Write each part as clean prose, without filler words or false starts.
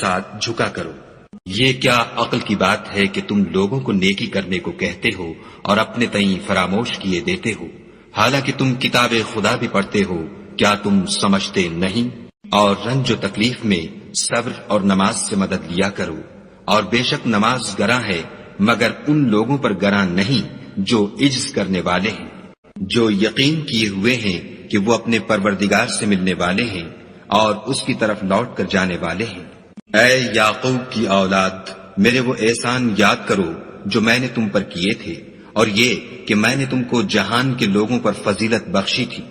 ساتھ جھکا کرو۔ یہ کیا عقل کی بات ہے کہ تم لوگوں کو نیکی کرنے کو کہتے ہو اور اپنے تئیں فراموش کیے دیتے ہو، حالانکہ تم کتاب خدا بھی پڑھتے ہو، کیا تم سمجھتے نہیں؟ اور رنج و تکلیف میں صبر اور نماز سے مدد لیا کرو، اور بے شک نماز گراں ہے مگر ان لوگوں پر گراں نہیں جو عجز کرنے والے ہیں، جو یقین کیے ہوئے ہیں کہ وہ اپنے پروردگار سے ملنے والے ہیں اور اس کی طرف لوٹ کر جانے والے ہیں۔ اے یعقوب کی اولاد، میرے وہ احسان یاد کرو جو میں نے تم پر کیے تھے، اور یہ کہ میں نے تم کو جہان کے لوگوں پر فضیلت بخشی تھی۔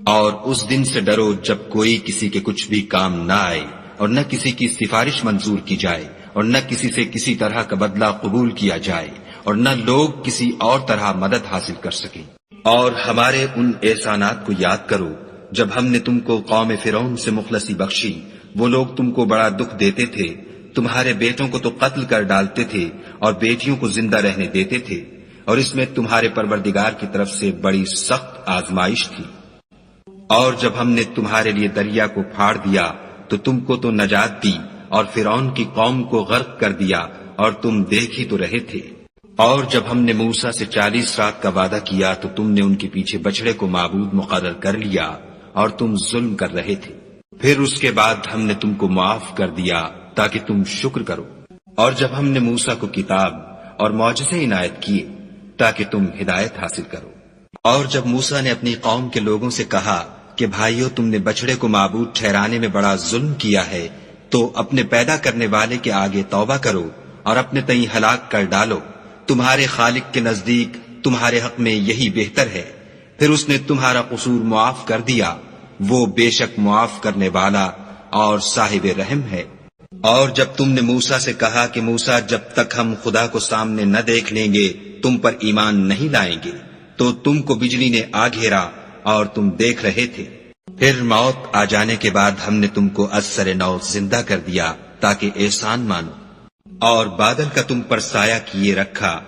اور اس دن سے ڈرو جب کوئی کسی کے کچھ بھی کام نہ آئے، اور نہ کسی کی سفارش منظور کی جائے، اور نہ کسی سے کسی طرح کا بدلہ قبول کیا جائے، اور نہ لوگ کسی اور طرح مدد حاصل کر سکیں۔ اور ہمارے ان احسانات کو یاد کرو جب ہم نے تم کو قوم فرعون سے مخلصی بخشی، وہ لوگ تم کو بڑا دکھ دیتے تھے، تمہارے بیٹوں کو تو قتل کر ڈالتے تھے اور بیٹیوں کو زندہ رہنے دیتے تھے، اور اس میں تمہارے پروردگار کی طرف سے بڑی سخت آزمائش تھی۔ اور جب ہم نے تمہارے لیے دریا کو پھاڑ دیا تو تم کو تو نجات دی، اور فرعون کی قوم کو غرق کر دیا، اور تم دیکھ ہی تو رہے تھے۔ اور جب ہم نے موسیٰ سے 40 رات کا وعدہ کیا تو تم نے ان کے پیچھے بچڑے کو معبود مقرر کر لیا، اور تم ظلم کر رہے تھے۔ پھر اس کے بعد ہم نے تم کو معاف کر دیا تاکہ تم شکر کرو۔ اور جب ہم نے موسیٰ کو کتاب اور معجزے عنایت کیے تاکہ تم ہدایت حاصل کرو۔ اور جب موسیٰ نے اپنی قوم کے لوگوں سے کہا کہ بھائیو، تم نے بچڑے کو معبود ٹھہرانے میں بڑا ظلم کیا ہے، تو اپنے پیدا کرنے والے کے آگے توبہ کرو اور اپنے تئیں ہلاک کر ڈالو، تمہارے خالق کے نزدیک تمہارے حق میں یہی بہتر ہے۔ پھر اس نے تمہارا قصور معاف کر دیا، وہ بے شک معاف کرنے والا اور صاحب رحم ہے۔ اور جب تم نے موسیٰ سے کہا کہ موسیٰ، جب تک ہم خدا کو سامنے نہ دیکھ لیں گے تم پر ایمان نہیں لائیں گے، تو تم کو بجلی نے آ گھیرا اور تم دیکھ رہے تھے۔ پھر موت آ جانے کے بعد ہم نے تم کو از سر نو زندہ کر دیا تاکہ احسان مانو، اور بادل کا تم پر سایہ کیے رکھا